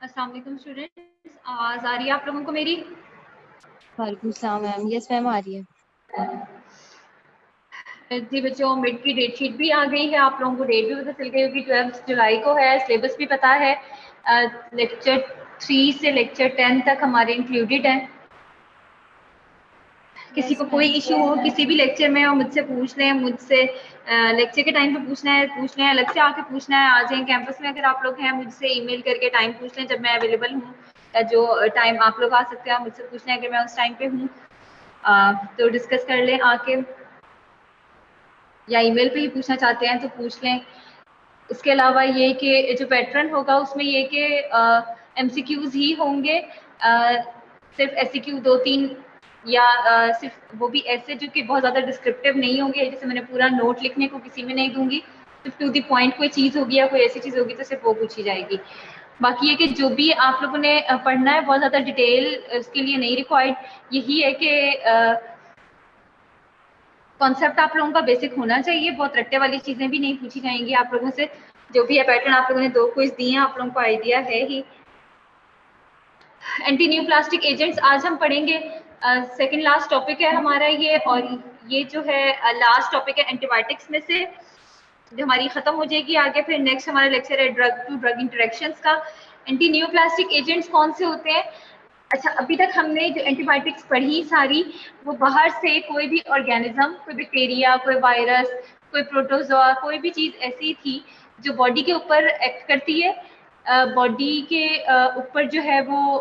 अस्सलाम वालेकुम स्टूडेंट्स, आवाज आ रही है आप लोगों को मेरी? वालेकुम सलाम मैम। यस मैम, आ रही है। जी बच्चों, मिड की डेट शीट भी आ गई है। आप लोगों को डेट भी पता चल गई होगी, 12 जुलाई को है। सिलेबस भी पता है। लेक्चर 3 से लेक्चर 10 तक हमारे इंक्लूडेड हैं। किसी यस को कोई मैम। इशू हो किसी भी लेक्चर में, और मुझसे पूछ लें। मुझसे लेक्चर के टाइम पे पूछना है, पूछ लें। अलग से आके पूछना है, आ जाएं कैंपस में। अगर आप लोग हैं, मुझसे ईमेल करके टाइम पूछ लें जब मैं अवेलेबल हूँ, या जो टाइम आप लोग आ सकते हैं आप मुझसे पूछ लें अगर मैं उस टाइम पे हूँ। तो डिस्कस कर लें आके, या ईमेल पे ही पूछना चाहते हैं तो पूछ लें। इसके अलावा ये कि जो पैटर्न होगा उसमें ये कि एमसीक्यूज ही होंगे। सिर्फ एससीक्यू 2-3, या सिर्फ वो भी ऐसे जो कि बहुत ज़्यादा डिस्क्रिप्टिव नहीं होंगे। जैसे मैंने पूरा नोट लिखने को किसी में नहीं दूंगी, सिर्फ टू द पॉइंट कोई चीज़ होगी या कोई ऐसी चीज़ होगी तो सिर्फ वो पूछी जाएगी। बाकी ये कि जो भी आप लोगों ने पढ़ना है बहुत ज़्यादा डिटेल उसके लिए नहीं रिक्वायर्ड। यही है कि कॉन्सेप्ट आप लोगों का बेसिक होना चाहिए। बहुत रट्टे वाली चीज़ें भी नहीं पूछी जाएंगी आप लोगों से। जो भी है पैटर्न आप लोगों ने 2 क्विज दिए हैं, आप लोगों को आइडिया है ही। एंटी न्यू प्लास्टिक एजेंट्स आज हम पढ़ेंगे। सेकंड लास्ट टॉपिक है हमारा ये, और ये जो है लास्ट टॉपिक है एंटीबायोटिक्स में से, जो हमारी खत्म हो जाएगी आगे। फिर नेक्स्ट हमारा लेक्चर है ड्रग टू ड्रग इंटरेक्शंस का। एंटी न्यू प्लास्टिक एजेंट्स कौन से होते हैं? अच्छा, अभी तक हमने जो एंटीबायोटिक्स पढ़ी सारी, वो बाहर से कोई भी ऑर्गेनिज्म, कोई बैक्टीरिया, कोई वायरस, कोई प्रोटोजोआ, कोई भी चीज़ ऐसी थी जो बॉडी के ऊपर एक्ट करती है। बॉडी के ऊपर जो है वो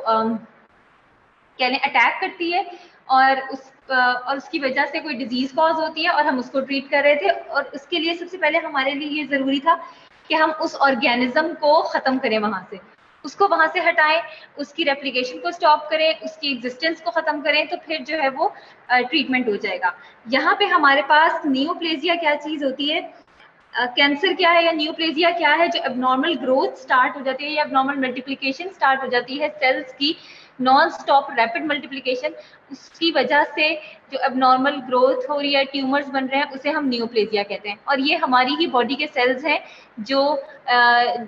कह लें अटैक करती है, और उसकी वजह से कोई डिजीज कॉज होती है और हम उसको ट्रीट कर रहे थे। और उसके लिए सबसे पहले हमारे लिए ये ज़रूरी था कि हम उस ऑर्गेनिज्म को ख़त्म करें, वहाँ से उसको वहाँ से हटाएं, उसकी रेप्लिकेशन को स्टॉप करें, उसकी एग्जिस्टेंस को ख़त्म करें, तो फिर जो है वो ट्रीटमेंट हो जाएगा। यहाँ पे हमारे पास नियोप्लेजिया क्या चीज़ होती है, कैंसर क्या है या न्यूप्लेजिया क्या है, जो एबनॉर्मल ग्रोथ स्टार्ट हो जाती है या एबनॉर्मल मल्टीप्लिकेशन स्टार्ट हो जाती है सेल्स की, नॉन स्टॉप रैपिड मल्टीप्लिकेशन। उसकी वजह से जो एबनॉर्मल ग्रोथ हो रही है, ट्यूमर्स बन रहे हैं, उसे हम न्यूप्लेजिया कहते हैं। और ये हमारी ही बॉडी के सेल्स हैं जो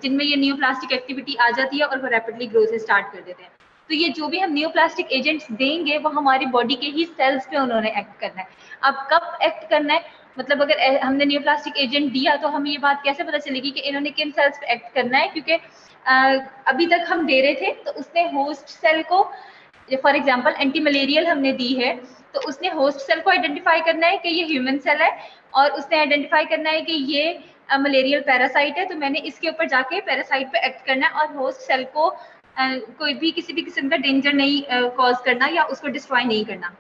जिनमें ये न्यूप्लास्टिक एक्टिविटी आ जाती है और वो रैपिडली ग्रोथ स्टार्ट कर देते हैं। तो ये जो भी हम न्यूप्लास्टिक एजेंट्स देंगे वो हमारी बॉडी के ही सेल्स पे उन्होंने एक्ट करना है। अब कब एक्ट करना है, मतलब अगर हमने न्यूप्लास्टिक एजेंट दिया तो हमें ये बात कैसे पता चलेगी कि इन्होंने किन सेल्स पे एक्ट करना है? क्योंकि अभी तक हम दे रहे थे तो उसने होस्ट सेल को, फॉर एग्जांपल एंटी मलेरियल हमने दी है, तो उसने होस्ट सेल को आइडेंटिफाई करना है कि ये ह्यूमन सेल है, और उसने आइडेंटिफाई करना है कि ये मलेरियल पैरासाइट है, तो मैंने इसके ऊपर जाके पैरासाइट पे एक्ट करना है और होस्ट सेल को कोई भी किसी भी किस्म का डेंजर नहीं कॉज करना या उसको डिस्ट्रॉय नहीं करना।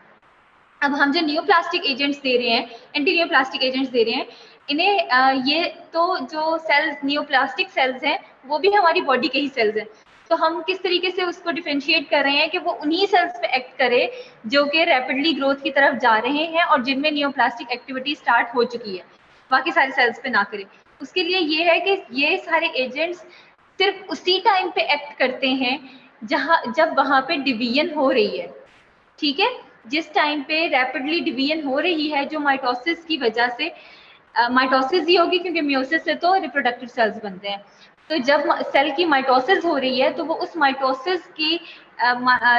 अब हम जो न्यूप्लास्टिक एजेंट्स दे रहे हैं, एंटी न्यूप्लास्टिक एजेंट्स दे रहे हैं, इन्हें ये तो जो सेल्स न्यूप्लास्टिक सेल्स हैं वो भी हमारी बॉडी के ही सेल्स हैं। तो हम किस तरीके से उसको डिफरेंशिएट कर रहे हैं कि वो उन्हीं सेल्स पे एक्ट करे जो कि रैपिडली ग्रोथ की तरफ जा रहे हैं और जिनमें न्यूप्लास्टिक एक्टिविटी स्टार्ट हो चुकी है, बाकी सारे सेल्स पे ना करे। उसके लिए ये है कि ये सारे एजेंट्स सिर्फ उसी टाइम पे एक्ट करते हैं जब वहां पे डिवीजन हो रही है। ठीक है, जिस टाइम पे रैपिडली डिवीजन हो रही है, जो माइटोसिस की वजह से, माइटोसिस ही होगी क्योंकि म्योसिस से तो रिप्रोडक्टिव सेल्स बनते हैं। तो जब सेल की माइटोसिस हो रही है तो वो उस माइटोसिस की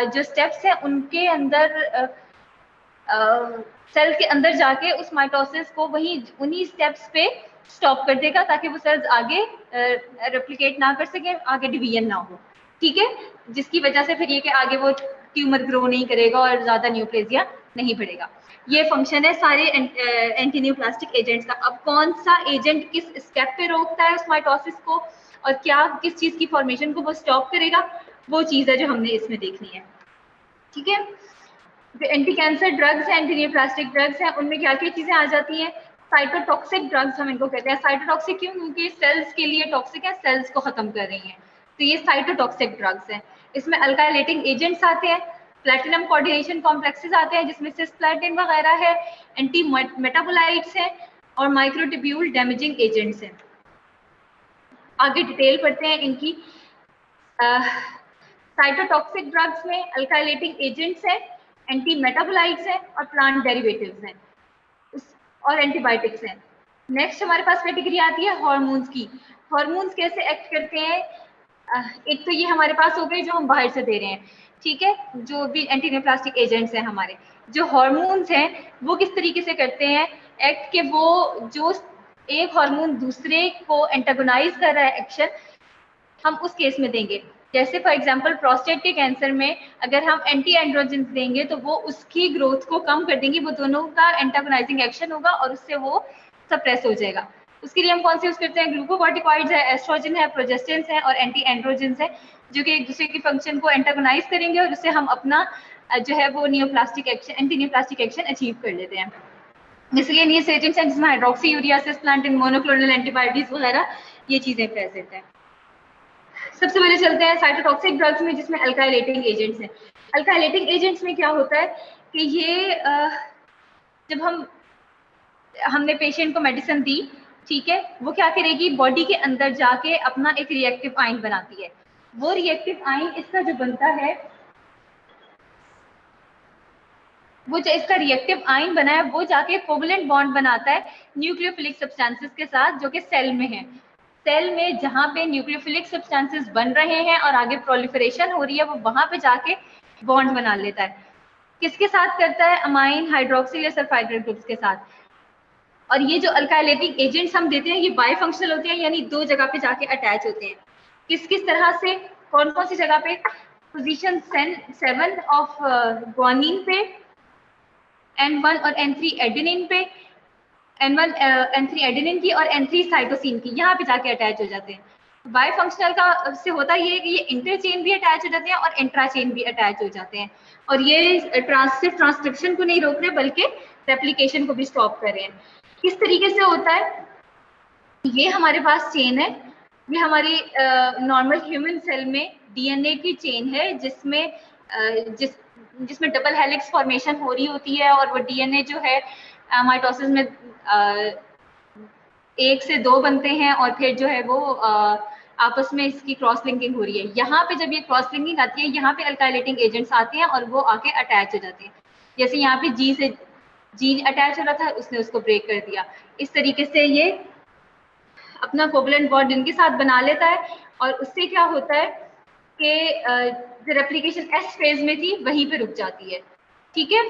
जो स्टेप्स है उनके अंदर सेल के अंदर जाके उस माइटोसिस को वही उन्हीं स्टेप्स पे स्टॉप कर देगा ताकि वो सेल्स आगे रेप्लिकेट ना कर सके, आगे डिवीजन ना हो। ठीक है, जिसकी वजह से फिर ये कि आगे वो ट्यूमर ग्रो नहीं करेगा और ज्यादा न्यूप्लेजिया नहीं बढ़ेगा। ये फंक्शन है सारे एंटी न्यूप्लास्टिक एजेंट्स का। अब कौन सा एजेंट किस स्टेप पे रोकता है उस माइटोसिस को और क्या किस चीज की फॉर्मेशन को वो स्टॉप करेगा, वो चीज है जो हमने इसमें देखनी है। ठीक है, जो एंटी कैंसर ड्रग्स हैं, एंटी न्यूप्लास्टिक ड्रग्स हैं, उनमें क्या क्या चीजें आ जाती हैं? साइटोटॉक्सिक ड्रग्स हम इनको कहते हैं। साइटोटॉक्सिक क्यों? क्योंकि सेल्स के लिए टॉक्सिक है, सेल्स को खत्म कर रही हैं, तो ये साइटोटॉक्सिक ड्रग्स हैं। इसमें अल्काइलेटिंग एजेंट्स आते हैं, प्लेटिनम कोऑर्डिनेशन कॉम्प्लेक्सेस आते हैं जिसमें सिस्प्लेटिन वगैरह है, एंटी मेटाबोलाइट्स हैं, और माइक्रोट्यूब्यूल डैमेजिंग एजेंट्स हैं। आगे डिटेल पढ़ते हैं इनकी। साइटोटॉक्सिक ड्रग्स में अल्काइलेटिंग एजेंट्स हैं, एंटी मेटाबोलाइट्स हैं और प्लांट डेरिवेटिव्स हैं और एंटीबायोटिक्स हैं। नेक्स्ट हमारे पास कैटेगरी आती है हार्मोन्स की। हार्मोन्स कैसे एक्ट करते हैं? एक तो ये हमारे पास हो गए जो हम बाहर से दे रहे हैं, ठीक है, जो भी एंटी न्यूप्लास्टिक एजेंट्स हैं हमारे। जो हार्मोन्स हैं वो किस तरीके से करते हैं एक्ट के, वो जो एक हार्मोन दूसरे को एंटागोनाइज कर रहा है एक्शन, हम उस केस में देंगे। जैसे फॉर एग्जांपल प्रोस्टेट के कैंसर में अगर हम एंटी एंड्रोजन देंगे तो वो उसकी ग्रोथ को कम कर देंगे, वो दोनों का एंटागोनाइजिंग एक्शन होगा और उससे वो सप्रेस हो जाएगा। उसके लिए हम कौन से यूज करते हैं, ग्लूकोकॉर्टिकॉइड्स है, एस्ट्रोजन है, प्रोजेस्टेंस है और एंटी एंड्रोजन है, जो कि एक दूसरे की फंक्शन को एंटागोनाइज करेंगे और उससे हम अपना जो है वो neoplastic action, anti neoplastic action achieve कर लेते हैं। इसलिए नीस एजेंट्स हैं जिसमें हाइड्रोक्सी यूरियासिस, प्लांटिन मोनोक्लोनल एंटीबॉडीज वगैरह ये चीजें प्रेजेंट हैं। सबसे पहले चलते हैं साइटोटॉक्सिक ड्रग्स में, जिसमें अल्काइलेटिंग एजेंट्स हैं। अल्काइलेटिंग एजेंट्स में क्या होता है कि ये जब हमने पेशेंट को मेडिसिन दी, ठीक है, वो क्या करेगी, बॉडी के अंदर जाके अपना एक रिएक्टिव आयन बनाती है। वो रिएक्टिव आयन इसका जो बनता है, वो जो इसका रिएक्टिव आयन बना है वो जाके कोवलेंट बॉन्ड बनाता है न्यूक्लियोफिलिक सब्सटेंसेस के साथ, जो कि सेल में है। सेल में जहाँ पे न्यूक्लियोफिलिक सब्सटेंसेस बन रहे हैं और आगे प्रोलिफरेशन हो रही है, वो वहां पे जाके बॉन्ड बना लेता है। किसके साथ करता है, अमाइन, हाइड्रोक्सिल या सल्फाइड ग्रुप्स के साथ। और ये जो अल्काइलेटिंग एजेंट्स हम देते हैं ये बाइफंक्शनल होते हैं, यानी दो जगह पे जाके अटैच होते हैं। किस किस तरह से, कौन कौन सी जगह पे, पोजीशन 7 ऑफ ग्वानिन पे, N1 और N3 एडेनिन पे, N1 N3 एडेनिन की और N3 साइटोसिन की, यहाँ पे जाके अटैच हो जाते हैं। बायोफंक्शनल का से होता ये है कि ये इंटरचेन भी अटैच हो जाते हैं और इंट्राचेन भी अटैच हो जाते हैं, और ये सिर्फ ट्रांसक्रिप्शन को नहीं रोक रहे बल्कि रेप्लिकेशन को भी स्टॉप कर रहे हैं। किस तरीके से होता है, ये हमारे पास चेन है, ये हमारी नॉर्मल ह्यूमन सेल में डीएनए की चेन है, जिसमें डबल हेलिक्स फॉर्मेशन हो रही होती है, और वो डीएनए जो है माइटोसिस में 1 से 2 बनते हैं और फिर जो है वो आपस में इसकी क्रॉस लिंकिंग हो रही है। यहाँ पे जब ये क्रॉस लिंकिंग आती है, यहाँ पे अल्काइलेटिंग एजेंट्स आते हैं और वो आके अटैच हो जाते हैं। जैसे यहाँ पे जी अटैच हो रहा था, उसने उसको ब्रेक कर दिया। इस तरीके से ये अपना कोवलेंट बॉन्ड इनके साथ बना लेता है, और उससे क्या होता है कि जो रेप्लिकेशन एस फेज में थी वहीं पे रुक जाती है, ठीक है।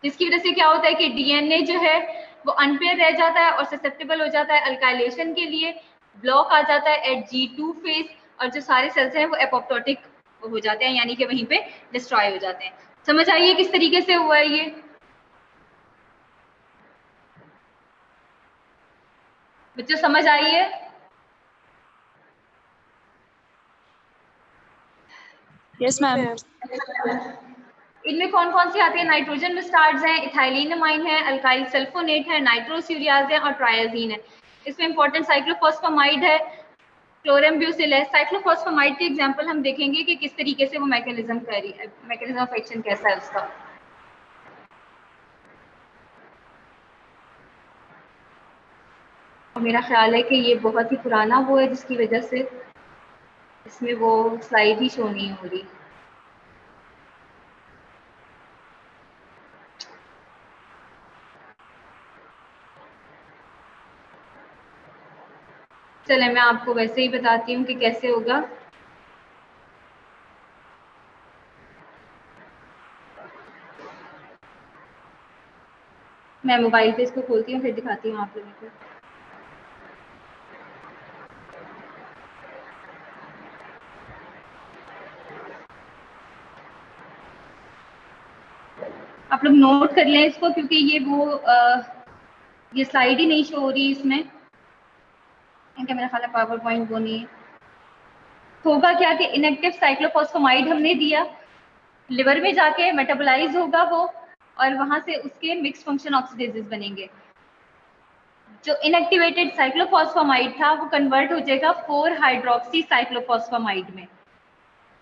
जिसकी वजह से क्या होता है कि डीएनए जो है वो अनपेयर रह जाता है और ससेप्टेबल हो जाता है अल्काइलेशन के लिए, ब्लॉक आ जाता है एट G2 फेज, और जो सारे सेल्स हैं वो एपोप्टोटिक हो जाते हैं, यानी कि वहीं पे डिस्ट्रॉय हो जाते हैं। समझ आइए किस तरीके से हुआ है ये, बच्चों समझ आई है? Yes ma'am. इनमें कौन कौन सी आती है, नाइट्रोजन मस्टार्ड्स हैं, इथाइलिनमाइन है, अल्काइल सल्फोनेट है, नाइट्रोस्यूरियाज है और ट्रायाजीन है। इसमें इंपॉर्टेंट साइक्लोफॉस्फामाइड है, क्लोरेम्ब्यूसिल है। साइक्लोफॉस्फामाइड की एग्जांपल हम देखेंगे कि किस तरीके से वो मैकेनिज्म ऑफ एक्शन कैसा है उसका। और मेरा ख्याल है कि ये बहुत ही पुराना वो है जिसकी वजह से इसमें वो स्लाइड ही शो नहीं हो रही। चले मैं आपको वैसे ही बताती हूँ कि कैसे होगा। मैं मोबाइल पे इसको खोलती हूँ फिर दिखाती हूँ आप लोगों को। आप लोग नोट कर लें इसको, क्योंकि ये स्लाइड ही नहीं शो हो रही इसमें, इनका मेरा ख्याल है पावर पॉइंट वो नहीं है। होगा क्या कि इनएक्टिव साइक्लोफॉस्फामाइड हमने दिया, लिवर में जाके मेटाबोलाइज होगा वो, और वहां से उसके मिक्स फंक्शन ऑक्सीडेजेस बनेंगे। जो इनएक्टिवेटेड साइक्लोफॉस्फामाइड था वो कन्वर्ट हो जाएगा 4-हाइड्रोक्सी साइक्लोफॉस्फामाइड में।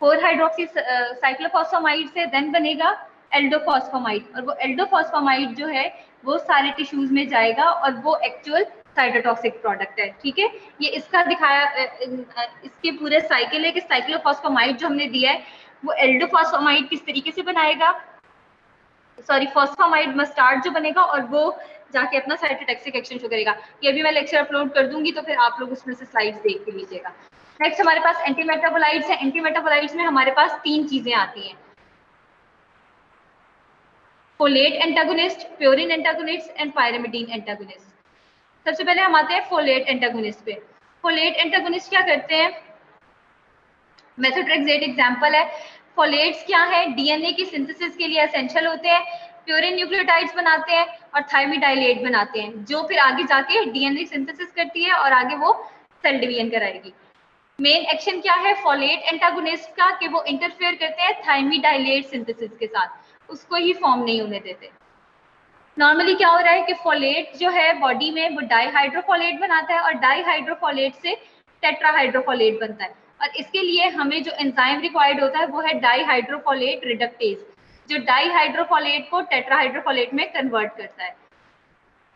4-हाइड्रोक्सी साइक्लोफॉस्फामाइड से देन बनेगा एल्डोफॉस्फामाइड, और वो एल्डोफॉस्फामाइड जो है वो सारे टिश्यूज में जाएगा और वो एक्चुअल साइटोटॉक्सिक प्रोडक्ट है, ठीक है। ये इसका दिखाया इसके पूरे साइकिल है कि साइक्लोफॉस्फामाइड जो हमने दिया है वो एल्डोफॉस्फामाइड किस तरीके से बनाएगा, सॉरी फॉस्फामाइड मस्टार्ड जो बनेगा और वो जाके अपना साइटोटॉक्सिक एक्शन शो करेगा। ये भी मैं लेक्चर अपलोड कर दूंगी तो फिर आप लोग उसमें से स्लाइड्स देख के लीजिएगा। नेक्स्ट हमारे पास एंटी मेटाबोलाइट्स है। एंटी मेटाबोलाइट्स में हमारे पास 3 चीजें आती हैं, folate antagonist, purine antagonist and pyrimidine antagonist. सबसे पहले हम आते हैं फोलेट एंटागोनिस्ट पे। फोलेट एंटागोनिस्ट क्या करते हैं? मेथोट्रेक्सेट एग्जांपल है। फोलेट्स क्या है? डीएनए की सिंथेसिस के लिए एसेंशियल होते हैं, प्यूरिन न्यूक्लियोटाइड्स बनाते हैं और थायमिडाइलेट बनाते हैं, जो फिर आगे जाके डीएनए सिंथेसिस करती है और आगे वो सेल डिवीजन कराएगी। मेन एक्शन क्या है फोलेट एंटागोनिस्ट का? कि वो इंटरफेयर करते हैं थायमिडाइलेट सिंथेसिस के साथ, उसको ही फॉर्म नहीं होने देते। नॉर्मली क्या हो रहा है कि फोलेट जो है बॉडी में वो डाईहाइड्रोफोलेट बनाता है और डाईहाइड्रोफोलेट से टेट्राहाइड्रोफोलेट बनता है, और इसके लिए हमें जो एंजाइम रिक्वायर्ड होता है वो है डाईहाइड्रोफोलेट रिडक्टेज, जो डाईहाइड्रोफोलेट को टेट्राहाइड्रोफोलेट में कन्वर्ट करता है।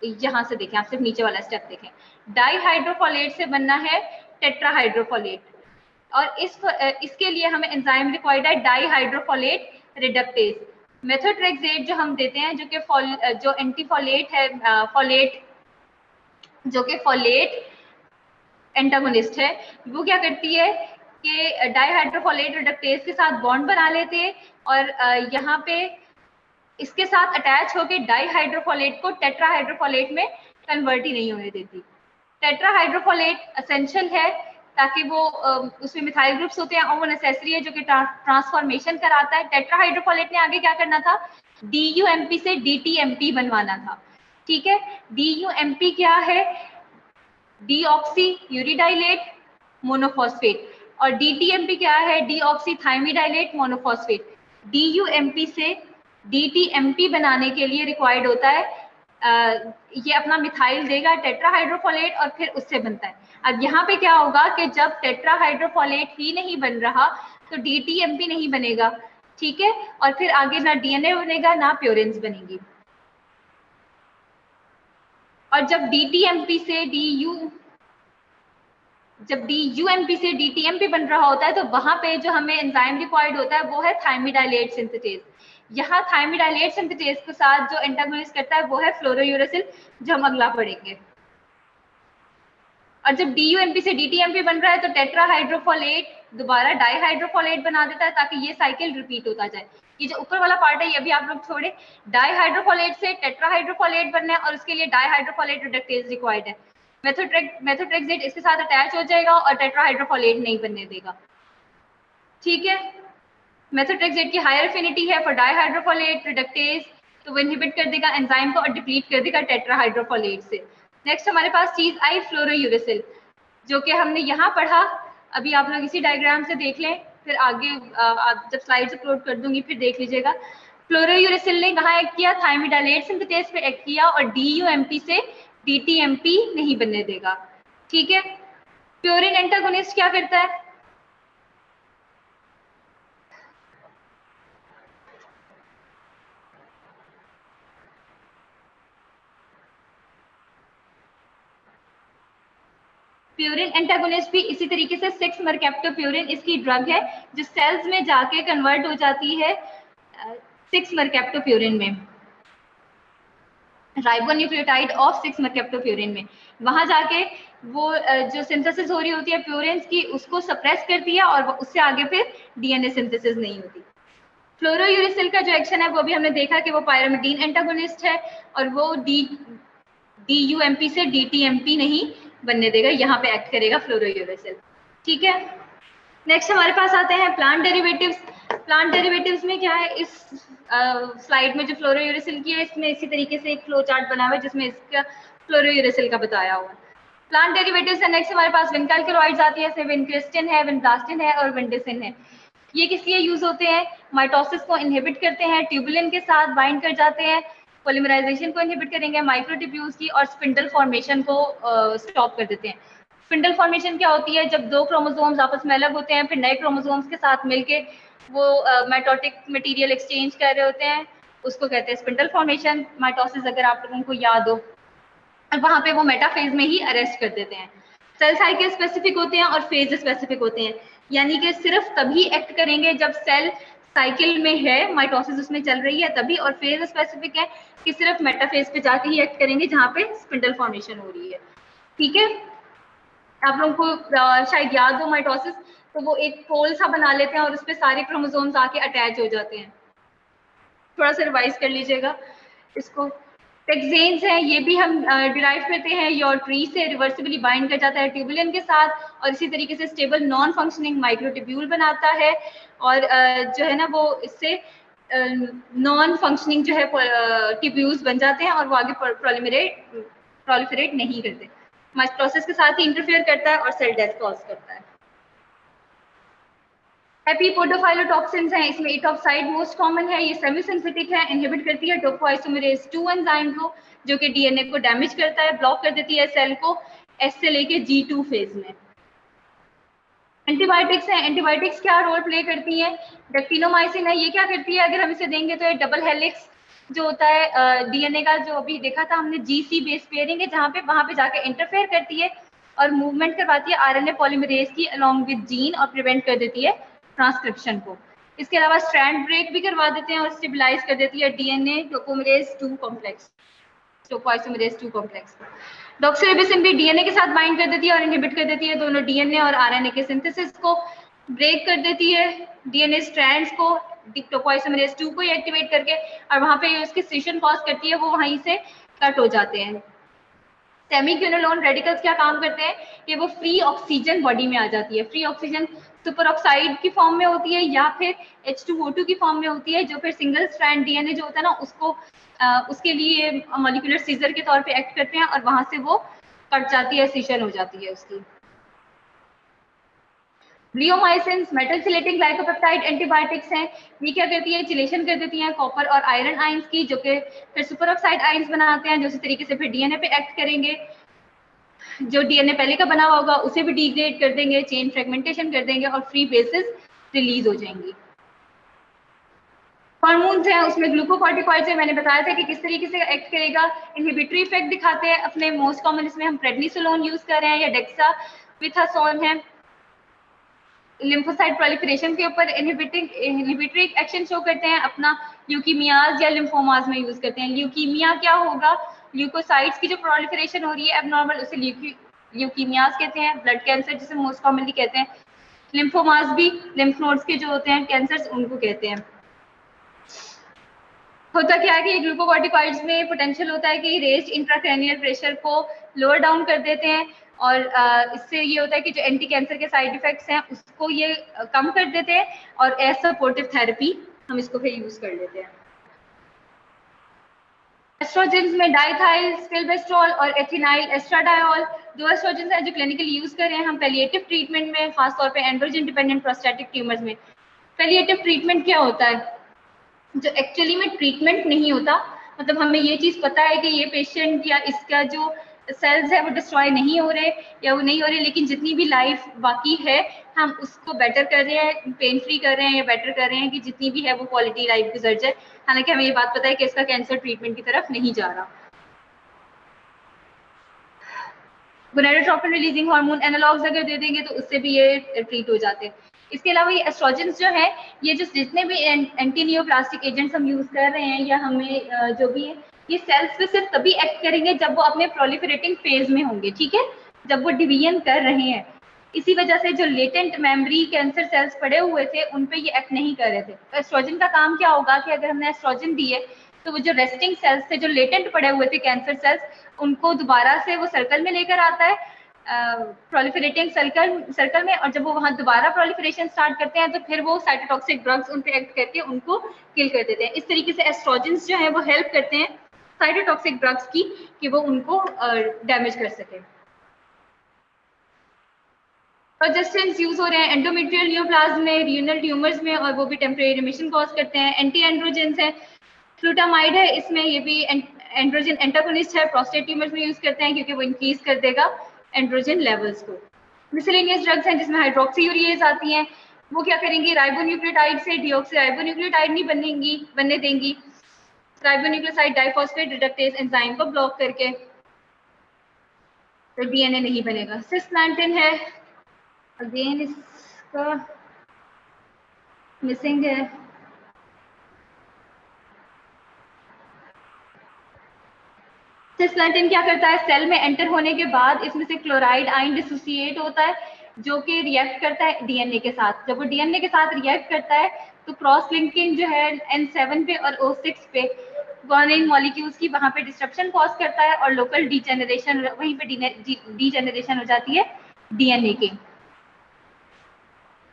यहाँ से देखें, आप सिर्फ नीचे वाला स्टेप देखें, डाईहाइड्रोफोलेट से बनना है टेट्राहाइड्रोफोलेट, और इसके लिए हमें एंजाइम रिक्वायर्ड है डाईहाइड्रोफोलेट रिडक्टेज। मेथोट्रेक्सेट जो हम देते हैं, जो कि जो एंटीफोलेट है, फोलेट जो कि फोलेट एंटागोनिस्ट है, वो क्या करती है कि डाईहाइड्रोफोलेट रिडक्टेज के साथ बॉन्ड बना लेते हैं और यहाँ पे इसके साथ अटैच होकर डाईहाइड्रोफोलेट को टेट्राहाइड्रोफोलेट में कन्वर्ट ही नहीं होने देती। टेट्राहाइड्रोफोलेट एसेंशियल है ताकि वो उसमें मिथाइल ग्रुप्स होते हैं और वो नेसेसरी है जो कि ट्रांसफॉर्मेशन कराता है। टेट्राहाइड्रोफोलेट ने आगे क्या करना था? DUMP से DTMP बनवाना था। ठीक है, DUMP क्या है? डीऑक्सी यूरिडाइलेट मोनोफॉस्फेट, और DTMP क्या है? Deoxy thymidylate monophosphate. DUMP से DTMP बनाने के लिए रिक्वायर्ड होता है ये अपना मिथाइल देगा टेट्राहाइड्रोफोलेट और फिर उससे बनता है। अब यहाँ पे क्या होगा कि जब टेट्राहाइड्रोफोलेट ही नहीं बन रहा तो DTMP नहीं बनेगा, ठीक है, और फिर आगे ना DNA बनेगा ना प्योरिन्स बनेगी। और जब DUMP से DTMP बन रहा होता है तो वहां पे जो हमें एंजाइम रिक्वायर्ड होता है वो है थायमिडाइलेट सिंथेटेज। यहाँ थायमिडाइलेट सिंथेटेज के साथ जो एंटागोनिस्ट करता है वो है फ्लोरोयूरेसिल, जो हम अगला पढ़ेंगे। और जब DUMP से DTMP बन रहा है तो टेट्राहाइड्रोफोलेट दोबारा डाईहाइड्रोफोलेट बना देता है ताकि ये साइकिल रिपीट होता जाए। ये जो ऊपर वाला पार्ट है ये भी आप लोग छोड़े, डाईहाइड्रोफोलेट से टेट्राहाइड्रोफोलेट बनना है और उसके लिए डाईहाइड्रोफोलेट रिडक्टेज रिक्वायर्ड है। मेथोट्रेक्सेट इसके साथ अटैच हो जाएगा और टेट्राहाइड्रोफोलेट नहीं बनने देगा। ठीक है, मेथोट्रेक्सेट की हायर एफिनिटी है फॉर डाईहाइड्रोफोलेट रिडक्टेज, तो वो इनहिबिट कर देगा एंजाइम को और डिप्लीट कर देगा टेट्राहाइड्रोफोलेट से। नेक्स्ट हमारे पास चीज आई फ्लोरोयूरेसिल, जो कि हमने यहाँ पढ़ा, अभी आप लोग इसी डायग्राम से देख लें, फिर आगे जब स्लाइड्स अपलोड कर दूंगी फिर देख लीजिएगा। फ्लोरोयूरेसिल ने कहाँ एक्ट किया? थायमिडाइलेट सिंथेटेज पे एक्ट किया और DUMP से DTMP नहीं बनने देगा। ठीक है, प्योरिन एंटागोनिस्ट क्या करता है? प्यूरिन एंटागोनिस्ट भी इसी तरीके से 6 मरकैप्टोप्यूरिन इसकी ड्रग है जो सेल्स में जाके कन्वर्ट हो जाती है 6 मरकैप्टोप्यूरिन में, राइबोन्यूक्लियोटाइड ऑफ 6 मरकैप्टोप्यूरिन में। वहां जाके वो जो सिंथेसिस हो रही होती है प्यूरिन्स की उसको सप्रेस करती है और उससे आगे फिर DNA सिंथेसिस नहीं होती। फ्लोरोयूरेसिल का जो एक्शन है वो भी हमने देखा कि वो पायरिमिडीन एंटागोनिस्ट है और वो DUMP से DTMP नहीं बनने देगा, यहाँ पे एक्ट करेगा फ्लोरोयूरेसिल। ठीक है, नेक्स्ट हमारे पास आते हैं प्लांट डेरिवेटिव्स। प्लांट डेरिवेटिव्स में क्या है? इस स्लाइड में जो फ्लोरोयूरेसिल की है इसमें इसी तरीके से एक फ्लो चार्ट बना हुआ है जिसमें इसका फ्लोरोयूरेसिल का बताया हुआ है। प्लांट डेरिवेटिव्स है। नेक्स्ट हमारे पास विनकेल्केरॉइड्स आती है, विनक्रिस्टिन है, विनब्लास्टिन है और विंडिसिन है। ये किस लिए यूज होते हैं? माइटोसिस को इनहिबिट करते हैं, ट्यूबुलिन के साथ बाइंड कर जाते हैं, पॉलीमराइजेशन को इनहिबिट करेंगे, माइक्रोट्यूब्यूल्स की, और स्पिंडल फॉर्मेशन को स्टॉप कर देते हैं। स्पिंडल फॉर्मेशन क्या होती है? जब 2 क्रोमोसोम्स आपस में अलग होते हैं फिर नए क्रोमोसोम्स के साथ मिलके वो माइटोटिक मटेरियल एक्सचेंज कर रहे होते हैं, उसको कहते हैं स्पिंडल फॉर्मेशन। माइटोसिस अगर आप लोगों को याद हो, और वहां पे वो मेटाफेज में ही अरेस्ट कर देते हैं। सेल साइकिल स्पेसिफिक होते हैं और फेज स्पेसिफिक होते हैं, यानी कि सिर्फ तभी एक्ट करेंगे जब सेल साइकिल में है, माइटोसिस उसमें चल रही है तभी, और फेज स्पेसिफिक है कि सिर्फ मेटाफेज पे जाके ही एक्ट करेंगे जहाँ पे स्पिंडल फॉर्मेशन हो रही है। ठीक है, आप लोगों को शायद याद हो माइटोसिस, तो वो एक पोल सा बना लेते हैं और उस पर सारे क्रोमोसोम्स आके अटैच हो जाते हैं। थोड़ा सा रिवाइज कर लीजिएगा इसको। टेक्सेन्स हैं, ये भी हम डिराइव करते हैं योर ट्री से, रिवर्सिबली बाइंड कर जाता है ट्यूबुलिन के साथ और इसी तरीके से स्टेबल नॉन फंक्शनिंग माइक्रोट्यूब्यूल बनाता है और जो है ना वो इससे नॉन फंक्शनिंग जो है ट्यूब्यूल्स बन जाते हैं और वो आगे प्रोलिफरेट नहीं करते। माइटोसिस के साथ ही इंटरफेयर करता है और सेल डेथ कॉज करता है। एपिपोडोफाइलोटॉक्सिन्स हैं, इसमें इटॉक्साइड मोस्ट कॉमन है, ये सेमी सिंथेटिक है, इनहिबिट करती है टोपोआइसोमेरेज 2 एंजाइम को जो कि डीएनए को डैमेज करता है, ब्लॉक कर देती है सेल को एस से लेके G2 फेज में। एंटीबायोटिक्स हैं, एंटीबायोटिक्स क्या रोल प्ले करती हैं? डेक्टिनोमाइसिन है, ये क्या करती है अगर हम इसे देंगे तो ये डबल हेलिक्स जो होता है डीएनए का, जो अभी देखा था हमने जीसी बेस पेयरिंग है जहाँ पे वहां पे जाके इंटरफेयर करती है और मूवमेंट करवाती है आरएनए पॉलीमरेज की अलोंग विद जीन और प्रिवेंट कर देती है ट्रांसक्रिप्शन को। इसके अलावा स्ट्रैंड ब्रेक भी करवा देते हैं और स्टेबलाइज कर देती है डीएनए टोपोमरेज 2 कॉम्प्लेक्स, टोपोआइसोमेरेज 2 कॉम्प्लेक्स। डॉक्सोरिबोसिन भी डीएनए के साथ बाइंड कर देती है और इनहिबिट कर देती है दोनों डीएनए और आरएनए के सिंथेसिस को, ब्रेक कर देती है डीएनए स्ट्रैंड्स को टोपोआइसोमेरेज 2 को एक्टिवेट करके और वहां पे उसकी सिशन कॉज करती है, वो वहीं से कट हो जाते हैं। सेमीक्विनोलोन रेडिकल्स क्या काम करते हैं कि वो फ्री ऑक्सीजन बॉडी में आ जाती है, फ्री ऑक्सीजन सुपर ऑक्साइड की फॉर्म में होती है या फिर H2O2 की फॉर्म में होती है, जो फिर सिंगल स्ट्रैंड डीएनए जो होता है ना उसको उसके लिए मॉलिक्यूलर सीजर के तौर पे एक्ट करते हैं और वहां से वो कट जाती है, सिशन हो जाती है उसकी। ब्लियोमाइसिन्स मेटल चिलेटिंग ग्लाइकोपेप्टाइड एंटीबायोटिक्स हैं, ये क्या करती है चिलेशन कर देती हैं कॉपर और आयरन आयंस की जो कि फिर सुपर ऑक्साइड आयंस बनाते हैं जो इसी तरीके से फिर डीएनए पे एक्ट करेंगे, जो डीएनए पहले का बना हुआ होगा उसे भी डिग्रेड कर देंगे, चेन फ्रेगमेंटेशन कर देंगे और फ्री बेसिस रिलीज हो जाएंगी। हार्मोन्स हैं, उसमें ग्लूकोकॉर्टिकॉइड्स है, मैंने बताया था कि किस तरीके से एक्ट करेगा, इनहिबिटरी इफेक्ट दिखाते हैं अपने, मोस्ट कॉमन इसमें हम प्रेडनिसोलोन यूज कर रहे हैं या डेक्सामेथासोन है। लिम्फोसाइट प्रोलिफरेशन के ऊपर इनहिबिटरी एक्शन शो करते हैं, अपना ल्यूकीमियाज या लिम्फोमाज में यूज करते हैं। ल्यूकीमिया क्या होगा, ल्यूकोसाइट्स की जो प्रोलिफरेशन हो रही है एबनॉर्मल, उसे ल्यूकीमियाज कहते हैं, ब्लड कैंसर जिसे मोस्ट कॉमनली कहते हैं। लिम्फोमाज भी लिम्फ नोड्स के जो होते हैं कैंसर्स उनको कहते हैं। होता क्या है कि ग्लूकोकॉर्टिकॉइड्स में पोटेंशियल होता है कि रेस्ड इंट्राक्रैनियल प्रेशर को लोअर डाउन कर देते हैं और इससे ये होता है कि जो एंटी कैंसर के साइड इफेक्ट्स हैं उसको ये कम कर देते हैं और एज सपोर्टिव थेरेपी हम इसको फिर यूज कर लेते हैं। एस्ट्रोजेंस में डाइथाइल स्टिलबेस्ट्रॉल और एथिनाइल एस्ट्राडायोल दो एस्ट्रोजेंस हैं जो क्लिनिकली यूज कर रहे हैं हम पैलिएटिव ट्रीटमेंट में, खासतौर पे एंड्रोजन डिपेंडेंट प्रोस्टेटिक ट्यूमर्स में। पैलिएटिव ट्रीटमेंट क्या होता है, जो एक्चुअली में ट्रीटमेंट नहीं होता, मतलब हमें ये चीज पता है कि ये पेशेंट या इसका जो सेल्स है वो डिस्ट्रॉय नहीं हो रहे या वो नहीं हो रहे, लेकिन जितनी भी लाइफ बाकी है हम उसको बेटर कर रहे हैं, पेन फ्री कर रहे हैं या बेटर कर रहे हैं कि जितनी भी है वो क्वालिटी लाइफ गुजर जाए, हालांकि हमें ये बात पता है कि इसका कैंसर ट्रीटमेंट की तरफ नहीं जा रहा। गोनाडोट्रोपिन रिलीजिंग हार्मोन एनालॉग्स अगर दे देंगे तो उससे भी ये ट्रीट हो जाते हैं। इसके अलावा ये एस्ट्रोजेंस जो है, ये जो जितने भी एंटी नियोप्लास्टिक एजेंट्स हम यूज कर रहे हैं या हमें जो भी है, ये सेल्स पे सिर्फ तभी एक्ट करेंगे जब वो अपने प्रोलिफरेटिंग फेज में होंगे, ठीक है, जब वो डिवीजन कर रहे हैं। इसी वजह से जो लेटेंट मेमोरी कैंसर सेल्स पड़े हुए थे उन पे ये एक्ट नहीं कर रहे थे। तो एस्ट्रोजन का काम क्या होगा कि अगर हमने एस्ट्रोजन दिए तो वो जो रेस्टिंग सेल्स थे, जो लेटेंट पड़े हुए थे कैंसर सेल्स, उनको दोबारा से वो सर्कल में लेकर आता है, प्रोलिफरेटिंग सर्कल में, और जब वो वहां दोबारा प्रोलिफरेशन स्टार्ट करते हैं तो फिर वो साइटोटॉक्सिक ड्रग्स उन पे एक्ट करके उनको किल कर देते हैं। इस तरीके से एस्ट्रोजेंस जो है वो हेल्प करते हैं साइटोटॉक्सिक ड्रग्स की कि वो उनको डैमेज कर सके। प्रोजेस्टेंस यूज हो रहे हैं एंडोमेट्रियल न्यूप्लाज्म में, रीनल ट्यूमर्स में, और वो भी टेम्परेरी रिमिशन कॉज करते हैं। एंटी एंड्रोजेंस है, फ्लूटामाइड है, इसमें ये भी एंड्रोजन एंटागोनिस्ट है, प्रोस्टेट ट्यूमर्स में यूज करते हैं क्योंकि वो इंक्रीज कर देगा एंड्रोजन लेवल्स को। मिसलेनियस ड्रग्स हैं जिसमें हाइड्रोक्सीयूरिएज आती हैं, वो क्या करेंगी, राइबोन्यूक्लियोटाइड से डीऑक्सी राइबोन्यूक्लियोटाइड नहीं बनने देंगी, राइबोन्यूक्लियोसाइड डाइफॉस्फेट रिडक्टेज एंजाइम को ब्लॉक करके, तो डीएनए नहीं बनेगा। सिस्प्लांटिन है, अगेन इसका मिसिंग है, सिस्प्लाटिन क्या करता है, सेल में एंटर होने के बाद इसमें से क्लोराइड आयन डिसोसिएट होता है जो कि रिएक्ट करता है डीएनए के साथ। जब वो डीएनए के साथ रिएक्ट करता है तो क्रॉस लिंकिंग जो है N7 पे और O6 पे गुआनिन मॉलिक्यूल्स की वहां पे डिस्ट्रप्शन कॉज करता है और लोकल डीजेनरेशन, वहीं पे डीजेनरेशन हो जाती है डीएनए की।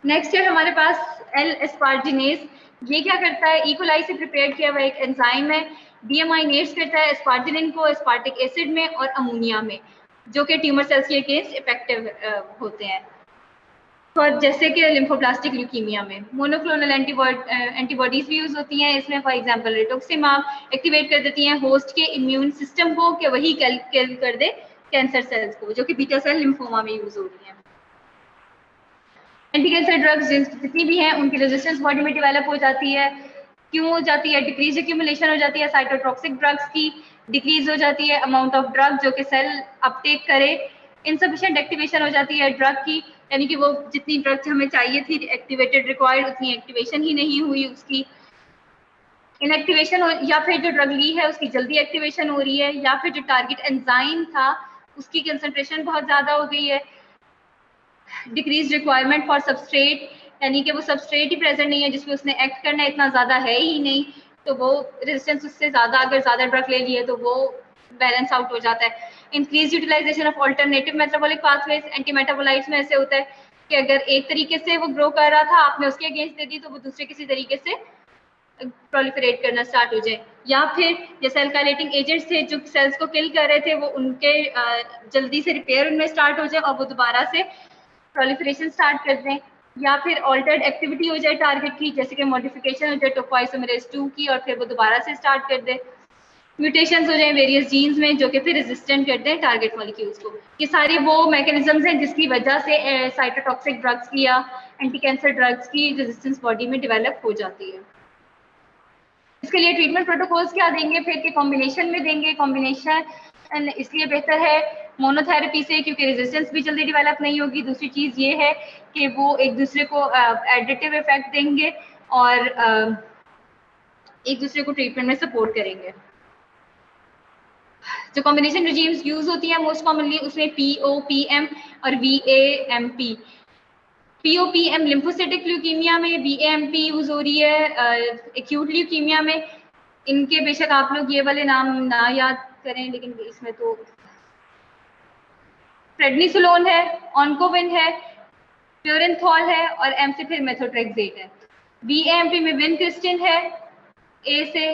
नेक्स्ट है हमारे पास एल एस्पार्जिनेज। ये क्या करता है, इकोलाई से प्रिपेयर किया हुआ एक एंजाइम है, डीएमाइनेट्स करता है एस्पार्जिनिन को एस्पार्टिक एसिड में और अमोनिया में, जो कि ट्यूमर सेल्स के अगेंस्ट इफेक्टिव होते हैं। और जैसे कि लिम्फोब्लास्टिक ल्यूकीमिया में मोनोक्लोनल एंटीबॉडीज भी यूज होती हैं इसमें। फॉर एग्जांपल रिटोक्सिमाब एक्टिवेट कर देती हैं होस्ट के इम्यून सिस्टम को कि वही किल कर दे कैंसर सेल्स को, जो कि बीटा सेल लिम्फोमा में यूज हो रही हैं। एंटी कैंसर ड्रग्स जितनी भी हैं उनकी रेजिस्टेंस बॉडी में डेवलप हो जाती है। क्यों हो जाती है, डिक्रीज एक्यूमुलेशन हो जाती है साइटोटॉक्सिक ड्रग्स की, डिक्रीज हो जाती है अमाउंट ऑफ ड्रग जो कि सेल अपटेक करे, इनसफिशिएंट एक्टिवेशन हो जाती है ड्रग की, यानी कि वो जितनी ड्रग हमें चाहिए थी एक्टिवेटेड रिक्वायर्ड उतनी एक्टिवेशन ही नहीं हुई उसकी, इनएक्टिवेशन हो, या फिर जो ड्रग ली है उसकी जल्दी एक्टिवेशन हो रही है, या फिर जो टारगेट एंजाइम था उसकी कंसंट्रेशन बहुत ज्यादा हो गई है, डिक्रीज रिक्वायरमेंट फॉर सबस्ट्रेट, यानी कि वो सबस्ट्रेट ही प्रेजेंट नहीं है जिसमें उसने एक्ट करना है, इतना ज्यादा है ही नहीं, तो वो रेजिस्टेंस उससे ज्यादा, अगर ज्यादा ड्रग ले लिए तो वो बैलेंस आउट हो जाता है। Increase utilisation of alternative metabolic pathways, anti metabolites में ऐसे होता है कि अगर एक तरीके से वो ग्रो कर रहा था आपने उसके अगेंस्ट दे दी तो वो दूसरे किसी तरीके से प्रोलिफरेट करना स्टार्ट हो जाए, या फिर जैसे अल्काइलेटिंग एजेंट्स थे जो सेल्स को किल कर रहे थे वो उनके जल्दी से रिपेयर उनमें स्टार्ट हो जाए और वो दोबारा से प्रोलिफरेशन स्टार्ट कर दें, या फिर ऑल्टर्ड एक्टिविटी हो जाए टारगेट की, जैसे कि मॉडिफिकेशन हो जाए टोपोआइसोमेरेज 2 की और फिर वो दोबारा से स्टार्ट कर दे, म्यूटेशंस हो जाए वेरियस जीन्स में जो कि फिर रेजिस्टेंट करते हैं टारगेट मॉलिक्यूल्स को। ये सारी वो मैकेनिज्म्स हैं जिसकी वजह से साइटोटॉक्सिक ड्रग्स की या एंटी कैंसर ड्रग्स की रेजिस्टेंस बॉडी में डेवलप हो जाती है। इसके लिए ट्रीटमेंट प्रोटोकॉल्स क्या देंगे, फिर के कॉम्बिनेशन में देंगे। कॉम्बिनेशन इसलिए बेहतर है मोनोथेरेपी से क्योंकि रेजिस्टेंस भी जल्दी डेवलप नहीं होगी। दूसरी चीज ये है कि वो एक दूसरे को एडिटिव इफेक्ट देंगे और एक दूसरे को ट्रीटमेंट में सपोर्ट करेंगे। जो कॉम्बिनेशन रिजीम्स यूज होती है मोस्ट कॉमनली उसमें POPM और VAMP। POPM लिम्फोसिटिक ल्यूकीमिया में, VAMP यूज हो रही है एक्यूट ल्यूकीमिया में। इनके बेशक आप लोग ये वाले नाम ना याद करें लेकिन इसमें तो प्रेडनिसोलोन है, ऑनकोविन है, प्योरेंथॉल है और M से फिर मेथोट्रेक्सेट है। VAMP में विनक्रिस्टिन है, A से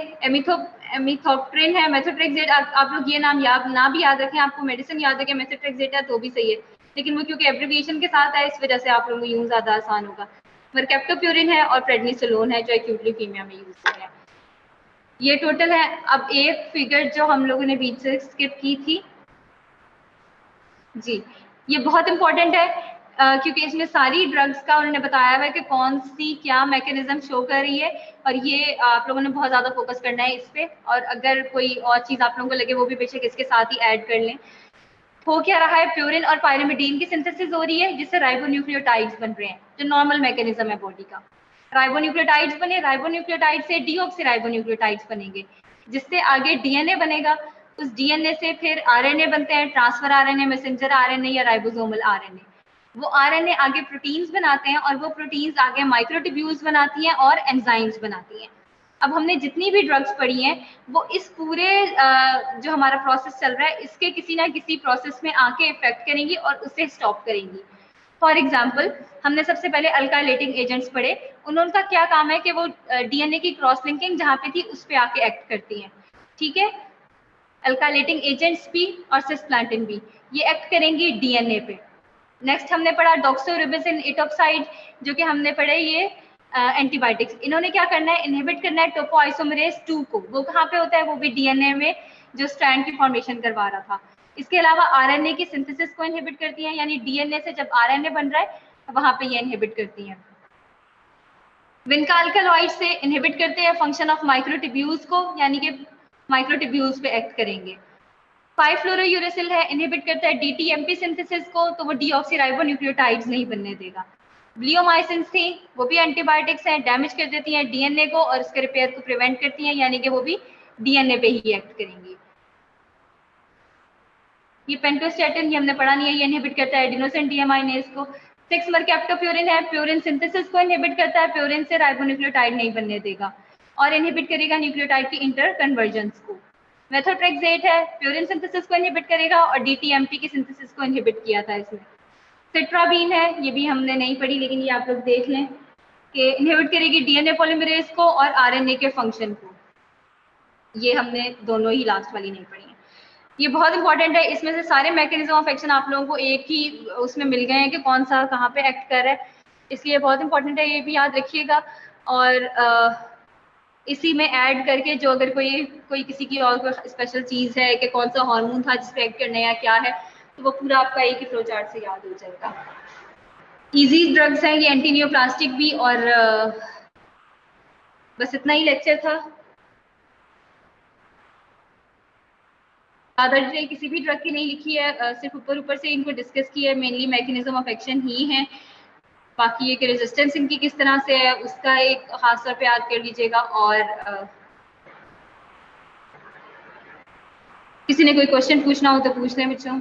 एमिथोप्रिन है, मेथोट्रेक्सेट आप लोग ये नाम ना भी याद रखें, आपको मेडिसिन याद रखें मेथोट्रेक्सेट है तो भी सही है, लेकिन वो क्योंकि एब्रिविएशन के साथ है इस वजह से आप लोगों को यूं ज्यादा आसान होगा। मरकेप्टोप्यूरिन है और प्रेडनिसोलोन है जो एक्यूट ल्यूकीमिया में यूज होते हैं। ये टोटल है। अब एक फिगर जो हम लोगों ने बीच से स्किप की थी जी, ये बहुत इंपॉर्टेंट है क्योंकि इसमें सारी ड्रग्स का उन्होंने बताया हुआ है कि कौन सी क्या मैकेनिज्म शो कर रही है और ये आप लोगों ने बहुत ज्यादा फोकस करना है इस पे। और अगर कोई और चीज आप लोगों को लगे वो भी बेशक इसके साथ ही ऐड कर लें। हो क्या रहा है, प्यूरिन और पायरिमिडीन की सिंथेसिस हो रही है जिससे राइबोन्यूक्लियोटाइड्स बन रहे हैं, जो नॉर्मल मैकेनिज्म है बॉडी का। राइबोन्यूक्लियोटाइड्स बने, राइबोन्यूक्लियोटाइड से डीऑक्सीराइबोन्यूक्लियोटाइड्स बनेंगे जिससे आगे डीएनए बनेगा। उस डीएनए से फिर आरएनए बनते हैं, ट्रांसफर आरएनए, मैसेंजर आरएनए या राइबोसोमल आरएनए। वो आरएनए आगे प्रोटीन्स बनाते हैं और वो प्रोटीन्स आगे माइक्रोट्यूब्यूल्स बनाती हैं और एंजाइम्स बनाती हैं। अब हमने जितनी भी ड्रग्स पढ़ी हैं वो इस पूरे जो हमारा प्रोसेस चल रहा है इसके किसी ना किसी प्रोसेस में आके इफेक्ट करेंगी और उसे स्टॉप करेंगी। फॉर एग्जाम्पल हमने सबसे पहले अल्काइलेटिंग एजेंट्स पढ़े, उनका क्या काम है कि वो डीएनए की क्रॉस लिंकिंग जहाँ पे थी उस पे आके एक्ट करती हैं। ठीक है, अल्काइलेटिंग एजेंट्स भी और सिस्प्लाटिन भी ये एक्ट करेंगी डीएनए पे। नेक्स्ट हमने पढ़ा डॉक्सोरिबोसिन एटोक्साइड जो कि हमने पढ़े ये एंटीबायोटिक्स। इन्होंने क्या करना है, इनहिबिट करना है टोपोआइसोमेरेज 2 को। वो कहाँ पे होता है, वो भी डीएनए में जो स्ट्रैंड की फॉर्मेशन करवा रहा था। इसके अलावा आरएनए की सिंथेसिस को इनहिबिट करती हैं, यानी डीएनए से जब आरएनए बन रहा है वहां पे ये इनहिबिट करती हैं। विनका अल्कलॉइड से इनहिबिट करते हैं फंक्शन ऑफ माइक्रोट्यूब्यूल्स को, यानी कि माइक्रोट्यूब्यूल्स पे एक्ट करेंगे। 5-फ्लोरोयूरेसिल है, इनहिबिट करता है डीटीएमपी सिंथेसिस को, तो वो डीऑक्सीराइबोन्यूक्लियोटाइड्स नहीं बनने देगा। ब्लियोमाइसिन्स थी, वो भी एंटीबायोटिक्स हैं, डैमेज कर देती हैं डीएनए को और उसके रिपेयर को प्रिवेंट करती हैं, यानी कि वो भी डीएनए पे ही एक्ट करेंगी। ये पेंटोस्टैटिन, ये हमने पढ़ा नहीं है, ये इनहिबिट करता है एडिनोसिन डीएमाइनेज को। 6 मरकैप्टोप्यूरिन है, प्यूरिन सिंथेसिस को इनहिबिट करता है, प्यूरिन से राइबोन्यूक्लियोटाइड नहीं बनने देगा और इनहिबिट करेगा न्यूक्लियोटाइड की इंटर कन्वर्जेंस को। मेथोट्रेक्सेट है, प्यूरिन सिंथेसिस को इनहिबिट करेगा और डीटीएमपी की सिंथेसिस को इनहिबिट किया था इसमें। सिट्राबीन है, ये भी हमने नहीं पढ़ी लेकिन ये आप लोग देख लें कि इनहिबिट करेगी डीएनए पॉलीमरेज को और आरएनए के फंक्शन को। ये हमने दोनों ही लास्ट वाली नहीं पढ़ी है। ये बहुत इंपॉर्टेंट है, इसमें से सारे मैकेनिज्म ऑफ एक्शन आप लोगों को एक ही उसमें मिल गए हैं कि कौन सा कहाँ पे एक्ट कर रहा है, इसलिए बहुत इंपॉर्टेंट है, ये भी याद रखिएगा। और इसी में ऐड करके जो अगर कोई किसी की और कोई स्पेशल चीज़ है कि कौन सा हार्मोन था जिस पे एक्ट करना है या क्या है, तो वो पूरा आपका एक ही फ्लो चार्ट से याद हो जाएगा। इजी ड्रग्स हैं ये, एंटी नियोप्लास्टिक भी। और बस इतना ही लेक्चर था। ज़्यादा डिटेल किसी भी ड्रग की नहीं लिखी है, सिर्फ ऊपर से इनको डिस्कस किया है, मेनली मैकेनिज्म ऑफ एक्शन ही है। बाकी ये कि रेजिस्टेंस इनकी किस तरह से है उसका एक खास तौर पे याद कर लीजिएगा। और किसी ने कोई क्वेश्चन पूछना हो तो पूछ लें बच्चों।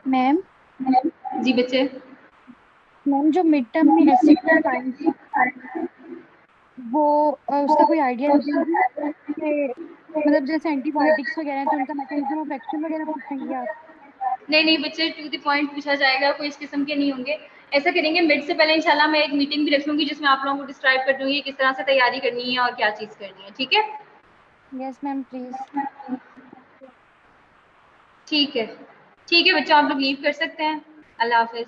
मैम जी बच्चे। मैम जो मिड टर्म में एसिड का टाइम वो उसका कोई आइडिया दीजिए कि मतलब जैसे एंटीबायोटिक्स वगैरह हैं तो उनका मैकेनिज्म ऑफ एक्शन वगैरह पूछेंगे आप? नहीं बच्चे, टू द पॉइंट पूछा जाएगा, कोई इस किस्म के नहीं होंगे। ऐसा करेंगे, मिड से पहले इंशाल्लाह मैं एक मीटिंग भी रख लूंगी जिसमें आप लोगों को डिस्क्राइब कर दूंगी किस तरह से तैयारी करनी है और क्या चीज़ करनी है। ठीक है? Yes ma'am please. ठीक है बच्चों, आप लोग लीव कर सकते हैं। अल्लाह हाफिज।